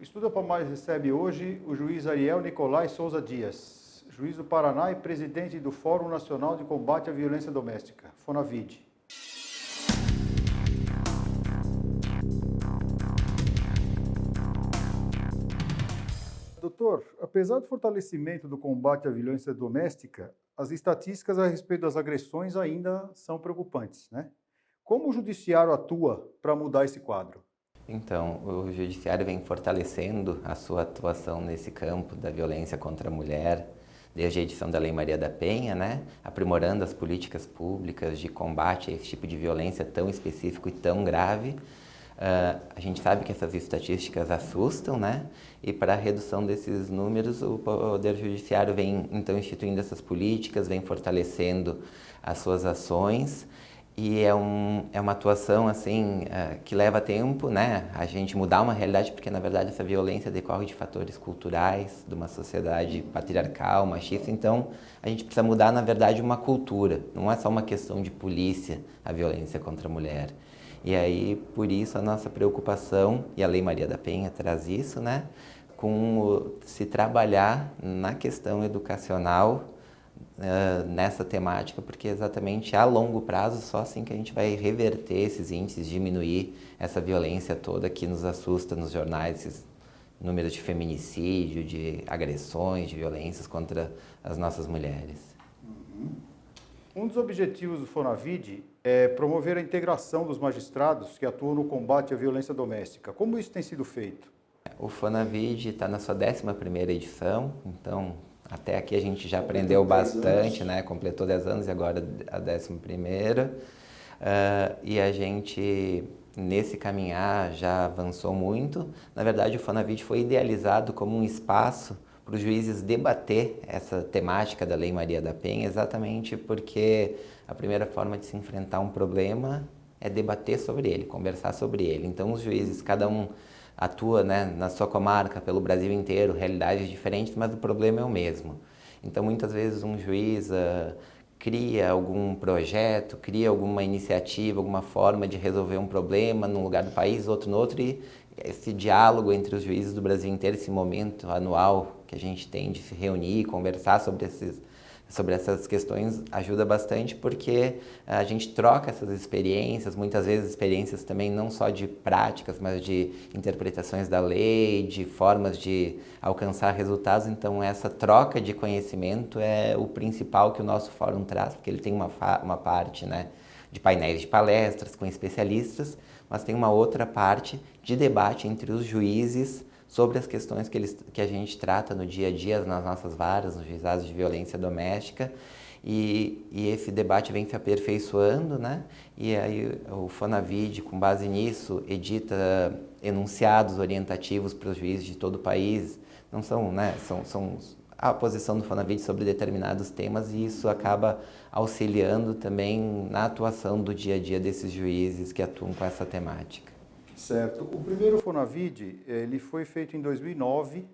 O Estuda para Mais recebe hoje o juiz Ariel Nicolai Souza Dias, juiz do Paraná e presidente do Fórum Nacional de Combate à Violência Doméstica, FONAVID. Doutor, apesar do fortalecimento do combate à violência doméstica, as estatísticas a respeito das agressões ainda são preocupantes, né? Como o judiciário atua para mudar esse quadro? Então, o Judiciário vem fortalecendo a sua atuação nesse campo da violência contra a mulher, desde a edição da Lei Maria da Penha, né? Aprimorando as políticas públicas de combate a esse tipo de violência tão específico e tão grave. A gente sabe que essas estatísticas assustam, né? E para a redução desses números, o Poder Judiciário vem, então, instituindo essas políticas, vem fortalecendo as suas ações. E é uma atuação, assim, que leva tempo, né? A gente mudar uma realidade, porque, na verdade, essa violência decorre de fatores culturais, de uma sociedade patriarcal, machista. Então, a gente precisa mudar, na verdade, uma cultura. Não é só uma questão de polícia, a violência contra a mulher. E aí, por isso, a nossa preocupação, e a Lei Maria da Penha traz isso, né? Com se trabalhar na questão educacional, nessa temática, porque exatamente a longo prazo, só assim que a gente vai reverter esses índices, diminuir essa violência toda que nos assusta nos jornais, esses números de feminicídio, de agressões, de violências contra as nossas mulheres. Um dos objetivos do FONAVID é promover a integração dos magistrados que atuam no combate à violência doméstica. Como isso tem sido feito? O FONAVID está na sua 11ª edição, então até aqui a gente já aprendeu bastante, né? Completou 10 anos e agora a 11ª. E a gente, nesse caminhar, já avançou muito. Na verdade, o FONAVID foi idealizado como um espaço para os juízes debater essa temática da Lei Maria da Penha, exatamente porque a primeira forma de se enfrentar um problema é debater sobre ele, conversar sobre ele. Então, os juízes, cada um atua, né, na sua comarca, pelo Brasil inteiro, realidades diferentes, mas o problema é o mesmo. Então, muitas vezes, um juiz cria algum projeto, cria alguma iniciativa, alguma forma de resolver um problema num lugar do país, outro no outro, e esse diálogo entre os juízes do Brasil inteiro, esse momento anual que a gente tem de se reunir, conversar sobre essas questões, ajuda bastante porque a gente troca essas experiências, muitas vezes experiências também não só de práticas, mas de interpretações da lei, de formas de alcançar resultados. Então, essa troca de conhecimento é o principal que o nosso fórum traz, porque ele tem uma parte, né, de painéis de palestras com especialistas, mas tem uma outra parte de debate entre os juízes sobre as questões que a gente trata no dia a dia, nas nossas varas, nos juizados de violência doméstica, e esse debate vem se aperfeiçoando, né? E aí o FONAVID, com base nisso, edita enunciados orientativos para os juízes de todo o país. Não são, né? São a posição do FONAVID sobre determinados temas, e isso acaba auxiliando também na atuação do dia a dia desses juízes que atuam com essa temática. Certo. O primeiro FONAVID, ele foi feito em 2009,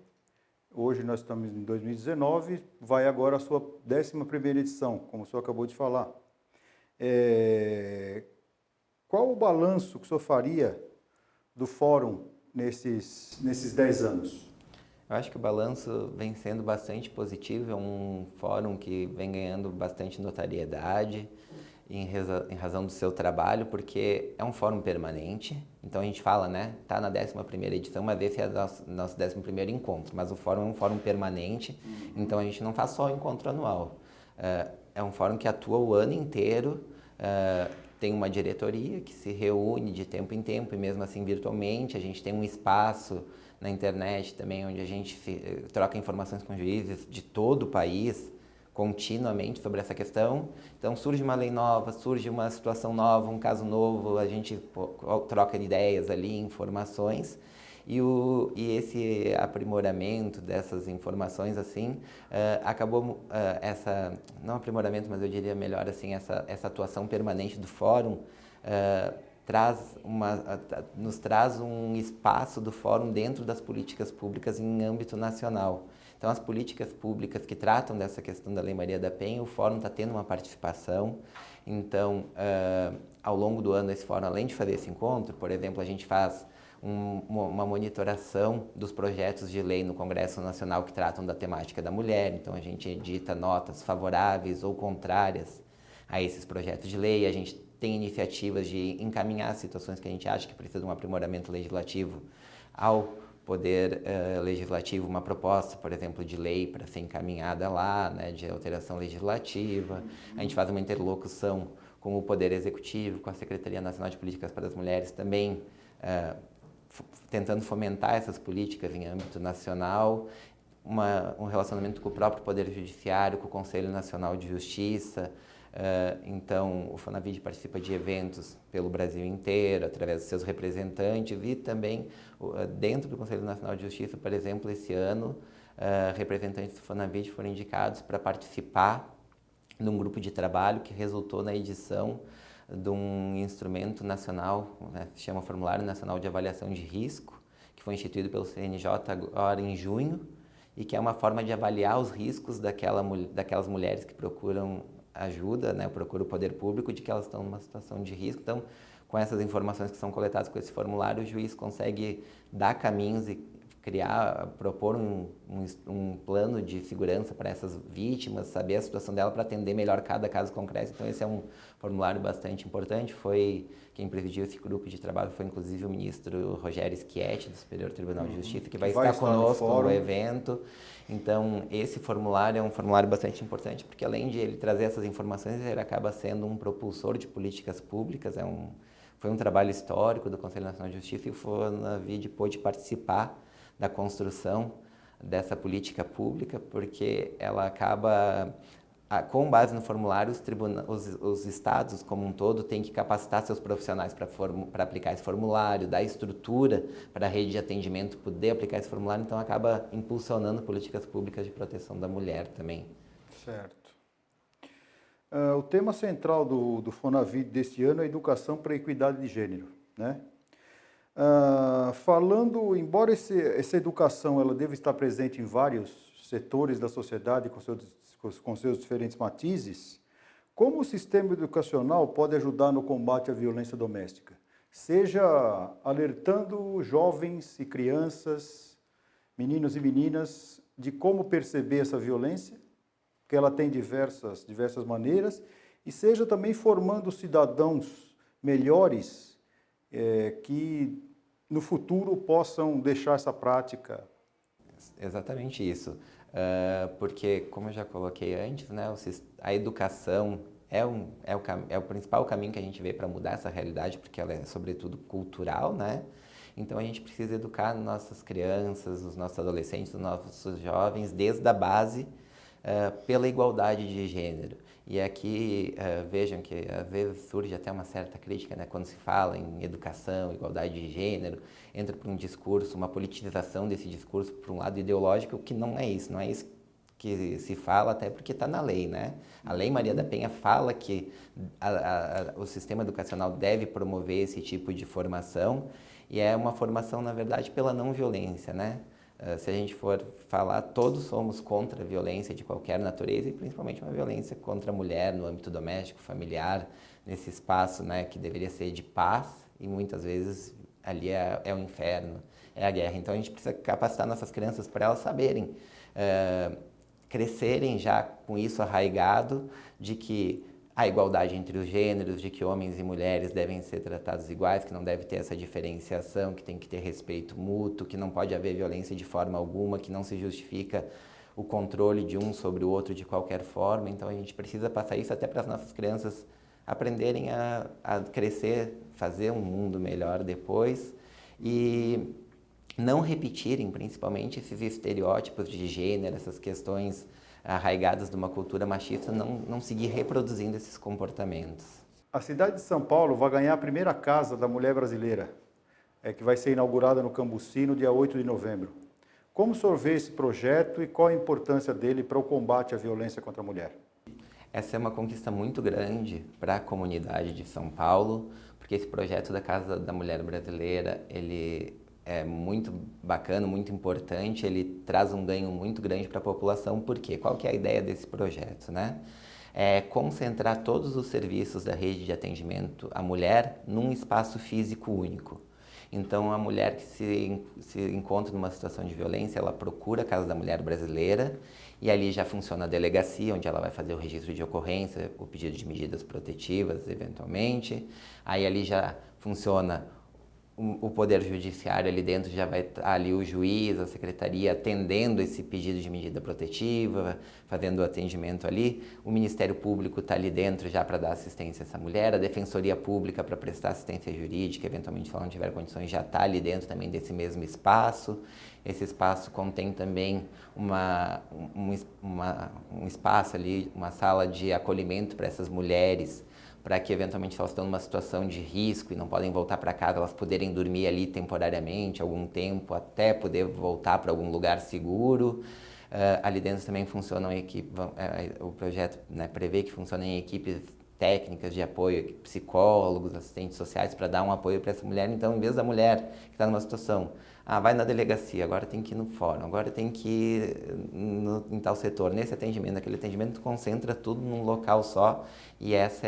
hoje nós estamos em 2019, vai agora a sua 11ª edição, como o senhor acabou de falar. Qual o balanço que o senhor faria do fórum nesses 10 anos? Eu acho que o balanço vem sendo bastante positivo, é um fórum que vem ganhando bastante notoriedade em razão do seu trabalho, porque é um fórum permanente. Então a gente fala, né, tá na 11ª edição, mas esse é nosso 11º encontro, mas o fórum é um fórum permanente, então a gente não faz só o encontro anual. É um fórum que atua o ano inteiro, tem uma diretoria que se reúne de tempo em tempo, e mesmo assim virtualmente. A gente tem um espaço na internet também, onde a gente troca informações com juízes de todo o país, continuamente sobre essa questão. Então surge uma lei nova, surge uma situação nova, um caso novo, a gente troca ideias ali, informações, e esse aprimoramento dessas informações, assim, acabou, não aprimoramento, mas eu diria melhor assim, essa atuação permanente do fórum, nos traz um espaço do fórum dentro das políticas públicas em âmbito nacional. Então, as políticas públicas que tratam dessa questão da Lei Maria da Penha, o fórum está tendo uma participação. Então, ao longo do ano, esse fórum, além de fazer esse encontro, por exemplo, a gente faz uma monitoração dos projetos de lei no Congresso Nacional que tratam da temática da mulher. Então, a gente edita notas favoráveis ou contrárias a esses projetos de lei. A gente tem iniciativas de encaminhar situações que a gente acha que precisa de um aprimoramento legislativo ao Poder Legislativo, uma proposta, por exemplo, de lei para ser encaminhada lá, né, de alteração legislativa. A gente faz uma interlocução com o Poder Executivo, com a Secretaria Nacional de Políticas para as Mulheres também, tentando fomentar essas políticas em âmbito nacional, um relacionamento com o próprio Poder Judiciário, com o Conselho Nacional de Justiça. Então, o Fonavide participa de eventos pelo Brasil inteiro, através dos seus representantes, e também dentro do Conselho Nacional de Justiça, por exemplo, esse ano, representantes do Fonavide foram indicados para participar de um grupo de trabalho que resultou na edição de um instrumento nacional, né, que se chama Formulário Nacional de Avaliação de Risco, que foi instituído pelo CNJ agora em junho, e que é uma forma de avaliar os riscos daquelas mulheres que procuram ajuda, né, procuram o poder público, de que elas estão numa situação de risco. Então, com essas informações que são coletadas com esse formulário, o juiz consegue dar caminhos e propor um plano de segurança para essas vítimas, saber a situação dela para atender melhor cada caso concreto. Então, esse é um formulário bastante importante. Quem presidiu esse grupo de trabalho foi, inclusive, o ministro Rogério Schietti, do Superior Tribunal de Justiça, que vai estar conosco no evento. Então, esse formulário é um formulário bastante importante, porque além de ele trazer essas informações, ele acaba sendo um propulsor de políticas públicas. Foi um trabalho histórico do Conselho Nacional de Justiça, e o Fonavide pôde participar da construção dessa política pública, porque ela acaba, com base no formulário, os estados como um todo têm que capacitar seus profissionais para aplicar esse formulário, dar estrutura para a rede de atendimento poder aplicar esse formulário. Então, acaba impulsionando políticas públicas de proteção da mulher também. Certo. O tema central do Fonavide deste ano é a educação para a equidade de gênero, né? Embora essa educação ela deva estar presente em vários setores da sociedade com seus diferentes matizes, como o sistema educacional pode ajudar no combate à violência doméstica? Seja alertando jovens e crianças, meninos e meninas, de como perceber essa violência, que ela tem diversas maneiras, e seja também formando cidadãos melhores que no futuro possam deixar essa prática. Exatamente isso, porque, como eu já coloquei antes, né, a educação é o principal caminho que a gente vê para mudar essa realidade, porque ela é, sobretudo, cultural, né? Então, a gente precisa educar nossas crianças, os nossos adolescentes, os nossos jovens, desde a base, pela igualdade de gênero. E aqui, vejam que às vezes surge até uma certa crítica, né, quando se fala em educação, igualdade de gênero, entra por um discurso, uma politização desse discurso por um lado ideológico, que não é isso que se fala, até porque está na lei, né? A Lei Maria da Penha fala que o sistema educacional deve promover esse tipo de formação, e é uma formação, na verdade, pela não violência, né? Se a gente for falar, todos somos contra a violência de qualquer natureza, e principalmente uma violência contra a mulher no âmbito doméstico, familiar, nesse espaço, né, que deveria ser de paz, e muitas vezes ali é o inferno, é a guerra. Então, a gente precisa capacitar nossas crianças para elas saberem, crescerem já com isso arraigado, de que a igualdade entre os gêneros, de que homens e mulheres devem ser tratados iguais, que não deve ter essa diferenciação, que tem que ter respeito mútuo, que não pode haver violência de forma alguma, que não se justifica o controle de um sobre o outro de qualquer forma. Então, a gente precisa passar isso até para as nossas crianças aprenderem a crescer, fazer um mundo melhor depois, e não repetirem, principalmente, esses estereótipos de gênero, essas questões arraigadas de uma cultura machista, não seguir reproduzindo esses comportamentos. A cidade de São Paulo vai ganhar a primeira Casa da Mulher Brasileira, que vai ser inaugurada no Cambuci no dia 8 de novembro. Como o senhor vê esse projeto e qual a importância dele para o combate à violência contra a mulher? Essa é uma conquista muito grande para a comunidade de São Paulo, porque esse projeto da Casa da Mulher Brasileira, ele é muito bacana, muito importante, ele traz um ganho muito grande para a população. Por quê? Qual que é a ideia desse projeto, né? É concentrar todos os serviços da rede de atendimento à mulher num espaço físico único. Então, a mulher que se encontra numa situação de violência, ela procura a Casa da Mulher Brasileira e ali já funciona a delegacia, onde ela vai fazer o registro de ocorrência, o pedido de medidas protetivas, eventualmente. Aí ali já funciona o Poder Judiciário, ali dentro já vai estar ali o juiz, a secretaria atendendo esse pedido de medida protetiva, fazendo o atendimento ali. O Ministério Público está ali dentro já para dar assistência a essa mulher, a Defensoria Pública para prestar assistência jurídica, eventualmente se ela não tiver condições, já está ali dentro também desse mesmo espaço. Esse espaço contém também um espaço ali, uma sala de acolhimento para essas mulheres, para que eventualmente se elas estão numa situação de risco e não podem voltar para casa, elas poderem dormir ali temporariamente, algum tempo, até poder voltar para algum lugar seguro. Ali dentro também funciona uma equipe, o projeto, né, prevê que funcionem equipes técnicas de apoio, psicólogos, assistentes sociais, para dar um apoio para essa mulher. Então, em vez da mulher que está numa situação, vai na delegacia, agora tem que ir no fórum, agora tem que ir em tal setor, nesse atendimento, naquele atendimento, concentra tudo num local só, e essa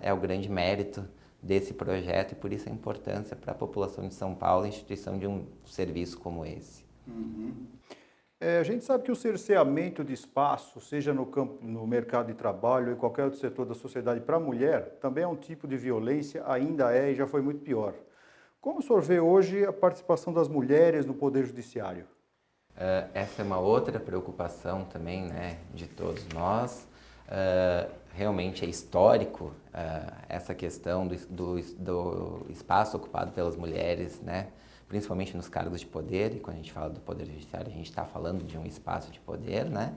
é o grande mérito desse projeto, e por isso a importância para a população de São Paulo a instituição de um serviço como esse. Uhum. A gente sabe que o cerceamento de espaço, seja no campo, no mercado de trabalho ou em qualquer outro setor da sociedade, para a mulher, também é um tipo de violência, ainda é e já foi muito pior. Como o senhor vê hoje a participação das mulheres no Poder Judiciário? Essa é uma outra preocupação também, né, de todos nós. Realmente é histórico essa questão do espaço ocupado pelas mulheres, né, principalmente nos cargos de poder, e quando a gente fala do Poder Judiciário, a gente está falando de um espaço de poder, né?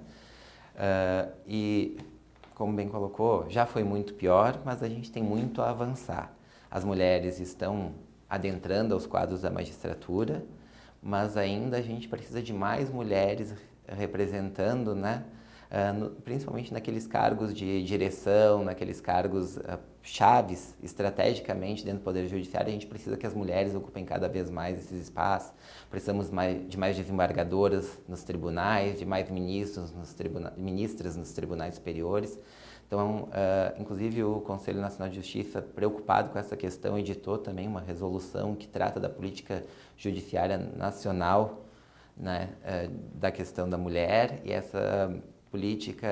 E, como bem colocou, já foi muito pior, mas a gente tem muito a avançar. As mulheres estão adentrando aos quadros da magistratura, mas ainda a gente precisa de mais mulheres representando, né? Principalmente naqueles cargos de direção, naqueles cargos chaves estrategicamente dentro do Poder Judiciário. A gente precisa que as mulheres ocupem cada vez mais esses espaços. Precisamos de mais desembargadoras nos tribunais, de mais ministras nos tribunais superiores. Então, inclusive o Conselho Nacional de Justiça, preocupado com essa questão, editou também uma resolução que trata da política judiciária nacional, né, da questão da mulher, e essa política,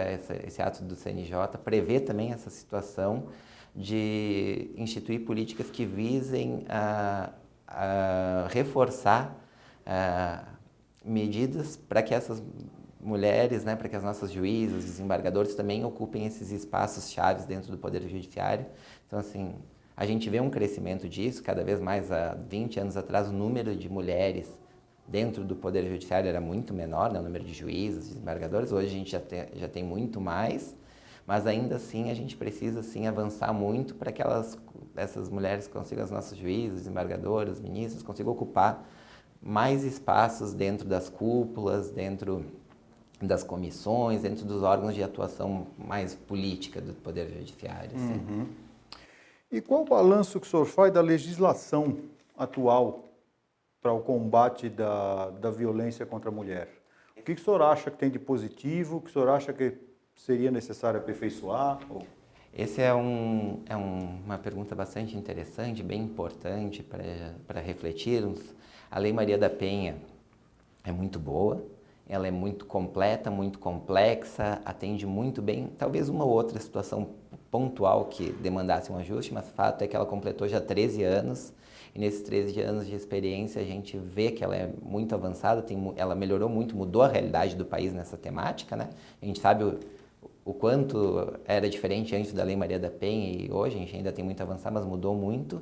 esse ato do CNJ prevê também essa situação de instituir políticas que visem a reforçar medidas para que essas mulheres, né, para que as nossas juízes, desembargadores também ocupem esses espaços chaves dentro do Poder Judiciário. Então, assim, a gente vê um crescimento disso, cada vez mais. Há 20 anos atrás, o número de mulheres dentro do Poder Judiciário era muito menor, né, o número de juízes, desembargadores. Hoje a gente já tem muito mais, mas ainda assim a gente precisa sim avançar muito para que essas mulheres consigam, as nossas juízes, desembargadores, ministros, consigam ocupar mais espaços dentro das cúpulas, dentro das comissões, dentro dos órgãos de atuação mais política do Poder Judiciário. Assim. Uhum. E qual o balanço que o senhor faz da legislação atual para o combate da violência contra a mulher? O que o senhor acha que tem de positivo? O que o senhor acha que seria necessário aperfeiçoar? Essa é uma pergunta bastante interessante, bem importante para refletirmos. A Lei Maria da Penha é muito boa, ela é muito completa, muito complexa, atende muito bem, talvez uma ou outra situação pontual que demandasse um ajuste, mas o fato é que ela completou já 13 anos, e nesses 13 anos de experiência a gente vê que ela é muito avançada, ela melhorou muito, mudou a realidade do país nessa temática, né? A gente sabe o quanto era diferente antes da Lei Maria da Penha e hoje a gente ainda tem muito a avançar, mas mudou muito.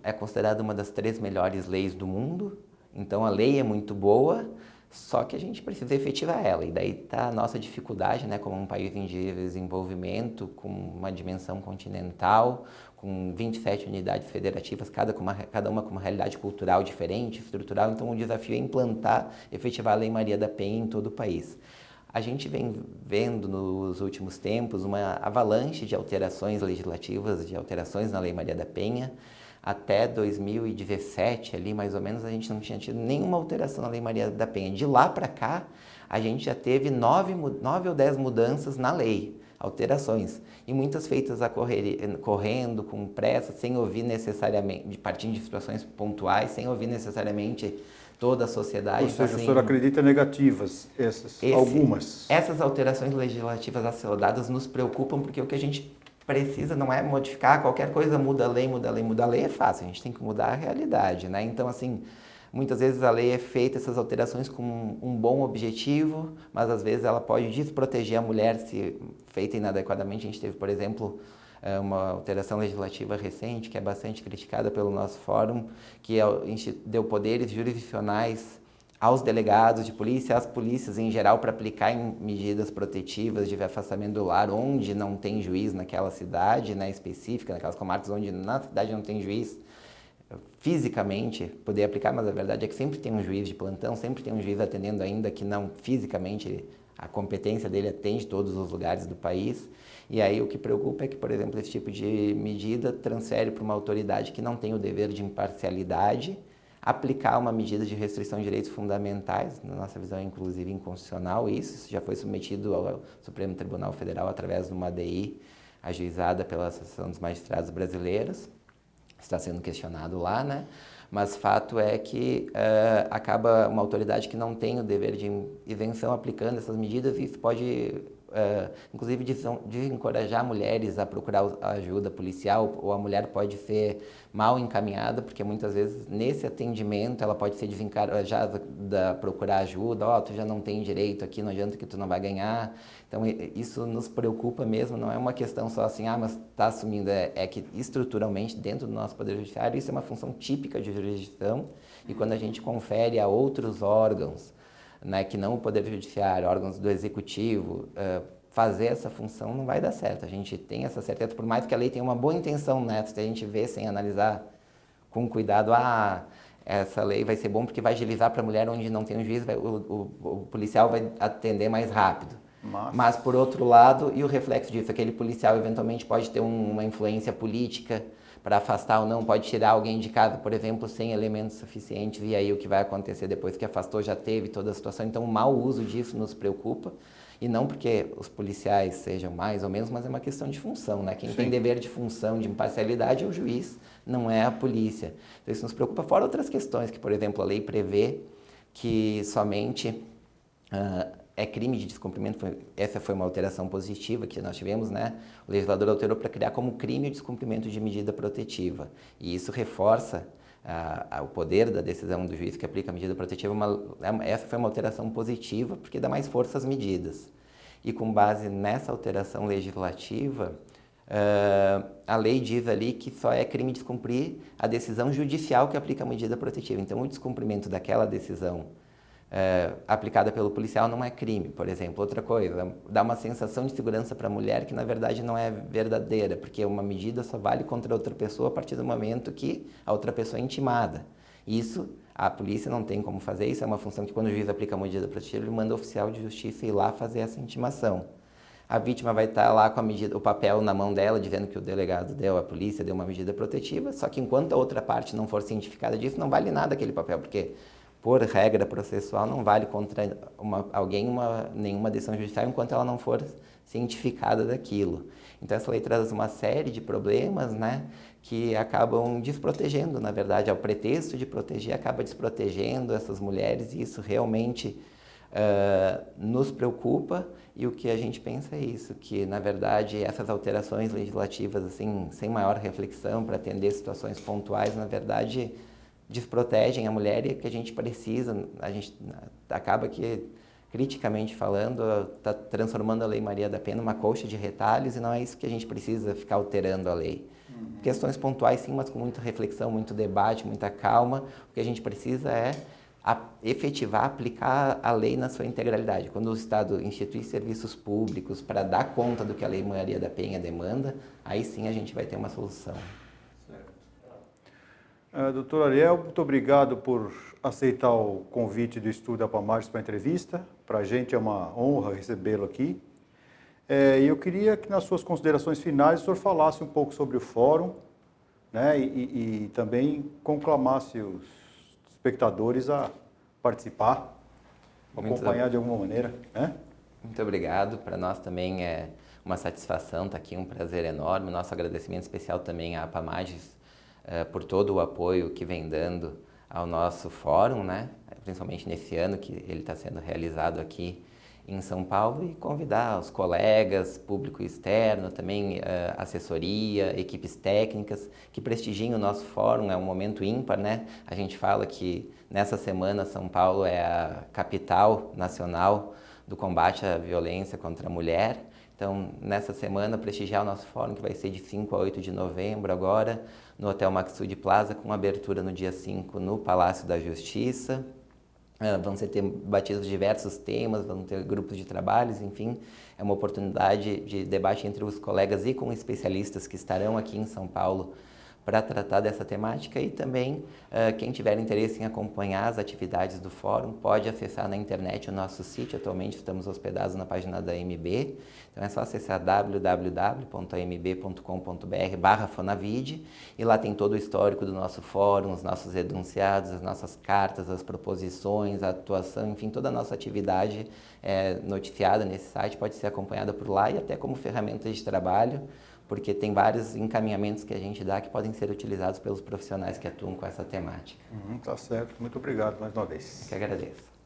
É considerada uma das 3 melhores leis do mundo, então a lei é muito boa, só que a gente precisa efetivar ela, e daí está a nossa dificuldade, né, como um país em desenvolvimento, com uma dimensão continental, com 27 unidades federativas, cada uma com uma realidade cultural diferente, estrutural. Então o desafio é implantar, efetivar a Lei Maria da Penha em todo o país. A gente vem vendo nos últimos tempos uma avalanche de alterações legislativas, de alterações na Lei Maria da Penha. Até 2017, ali mais ou menos, a gente não tinha tido nenhuma alteração na Lei Maria da Penha. De lá para cá, a gente já teve 9 ou 10 mudanças na lei. alterações. E muitas feitas correndo, com pressa, sem ouvir necessariamente, partindo de situações pontuais, sem ouvir necessariamente toda a sociedade. Ou seja, então, o senhor acredita negativas algumas? Essas alterações legislativas a ser dadas nos preocupam, porque o que a gente precisa não é modificar qualquer coisa, muda a lei, muda a lei, muda a lei é fácil, a gente tem que mudar a realidade, né? Então, assim, muitas vezes a lei é feita, essas alterações com um bom objetivo, mas às vezes ela pode desproteger a mulher se feita inadequadamente. A gente teve, por exemplo, uma alteração legislativa recente, que é bastante criticada pelo nosso fórum, que deu poderes jurisdicionais aos delegados de polícia, às polícias em geral, para aplicar em medidas protetivas de afastamento do lar, onde não tem juiz naquela cidade, né, específica, naquelas comarcas onde na cidade não tem juiz, fisicamente poder aplicar, mas a verdade é que sempre tem um juiz de plantão, sempre tem um juiz atendendo, ainda que não fisicamente, a competência dele atende todos os lugares do país. E aí o que preocupa é que, por exemplo, esse tipo de medida transfere para uma autoridade que não tem o dever de imparcialidade, aplicar uma medida de restrição de direitos fundamentais, na nossa visão é inclusive inconstitucional isso já foi submetido ao Supremo Tribunal Federal através de uma ADI ajuizada pela Associação dos Magistrados Brasileiros, está sendo questionado lá, né? Mas fato é que acaba uma autoridade que não tem o dever de isenção aplicando essas medidas e isso pode, inclusive, desencorajar mulheres a procurar ajuda policial, ou a mulher pode ser mal encaminhada, porque muitas vezes nesse atendimento ela pode ser desencorajada da procurar ajuda, tu já não tem direito aqui, não adianta que tu não vai ganhar. Então isso nos preocupa mesmo, não é uma questão só assim, mas está assumindo, é que estruturalmente dentro do nosso Poder Judiciário isso é uma função típica de jurisdição e quando a gente confere a outros órgãos, né, que não o Poder Judiciário, órgãos do Executivo, fazer essa função não vai dar certo. A gente tem essa certeza, por mais que a lei tenha uma boa intenção, né, se a gente vê sem analisar com cuidado, essa lei vai ser bom porque vai agilizar para a mulher onde não tem um juiz, o policial vai atender mais rápido. Mas, por outro lado, e o reflexo disso, aquele policial eventualmente pode ter uma influência política para afastar ou não, pode tirar alguém de casa, por exemplo, sem elementos suficientes, e aí o que vai acontecer depois que afastou já teve toda a situação. Então, o mau uso disso nos preocupa, e não porque os policiais sejam mais ou menos, mas é uma questão de função, né? Quem tem dever de função, de imparcialidade é o juiz, não é a polícia. Então, isso nos preocupa, fora outras questões, que, por exemplo, a lei prevê que somente é crime de descumprimento, essa foi uma alteração positiva que nós tivemos, né? O legislador alterou para criar como crime o descumprimento de medida protetiva. E isso reforça o poder da decisão do juiz que aplica a medida protetiva. Essa foi uma alteração positiva, porque dá mais força às medidas. E com base nessa alteração legislativa, a lei diz ali que só é crime descumprir a decisão judicial que aplica a medida protetiva. Então, o descumprimento daquela decisão aplicada pelo policial não é crime, por exemplo. Outra coisa, dá uma sensação de segurança para a mulher que na verdade não é verdadeira, porque uma medida só vale contra outra pessoa a partir do momento que a outra pessoa é intimada. Isso, a polícia não tem como fazer, isso é uma função que quando o juiz aplica a medida protetiva, ele manda o oficial de justiça ir lá fazer essa intimação. A vítima vai estar lá com a medida, o papel na mão dela, dizendo que o delegado deu, a polícia deu uma medida protetiva, só que enquanto a outra parte não for cientificada disso, não vale nada aquele papel, porque por regra processual, não vale contra nenhuma decisão judicial enquanto ela não for cientificada daquilo. Então, essa lei traz uma série de problemas, né, que acabam desprotegendo, na verdade, ao pretexto de proteger, acaba desprotegendo essas mulheres e isso realmente nos preocupa. E o que a gente pensa é isso, que, na verdade, essas alterações legislativas, assim, sem maior reflexão para atender situações pontuais, na verdade, desprotegem a mulher e que a gente precisa, a gente acaba que, criticamente falando, está transformando a Lei Maria da Penha numa colcha de retalhos e não é isso que a gente precisa ficar alterando a lei. Questões pontuais sim, mas com muita reflexão, muito debate, muita calma. O que a gente precisa é efetivar, aplicar a lei na sua integralidade. Quando o Estado institui serviços públicos para dar conta do que a Lei Maria da Penha demanda, aí sim a gente vai ter uma solução. Doutor Ariel, muito obrigado por aceitar o convite do Estúdio Apamares para a entrevista. Para a gente é uma honra recebê-lo aqui. E eu queria que nas suas considerações finais o senhor falasse um pouco sobre o fórum, né, e também conclamasse os espectadores a participar, acompanhar de alguma maneira, né? Muito obrigado. Para nós também é uma satisfação estar aqui, um prazer enorme. Nosso agradecimento especial também à APAMAGES por todo o apoio que vem dando ao nosso fórum, né? Principalmente nesse ano que ele está sendo realizado aqui em São Paulo, e convidar os colegas, público externo, também assessoria, equipes técnicas que prestigiem o nosso fórum. É um momento ímpar, né? A gente fala que nessa semana São Paulo é a capital nacional do combate à violência contra a mulher. Então, nessa semana, prestigiar o nosso fórum, que vai ser de 5 a 8 de novembro agora, no Hotel Maxud Plaza, com abertura no dia 5 no Palácio da Justiça. Vão ser debatidos diversos temas, vão ter grupos de trabalhos, enfim, é uma oportunidade de debate entre os colegas e com especialistas que estarão aqui em São Paulo para tratar dessa temática. E também, quem tiver interesse em acompanhar as atividades do fórum, pode acessar na internet o nosso sítio. Atualmente estamos hospedados na página da AMB, então é só acessar www.amb.com.br/Fonavid, e lá tem todo o histórico do nosso fórum, os nossos enunciados, as nossas cartas, as proposições, a atuação, enfim, toda a nossa atividade é noticiada nesse site, pode ser acompanhada por lá, e até como ferramenta de trabalho, porque tem vários encaminhamentos que a gente dá que podem ser utilizados pelos profissionais que atuam com essa temática. Tá certo. Muito obrigado mais uma vez. Que agradeço.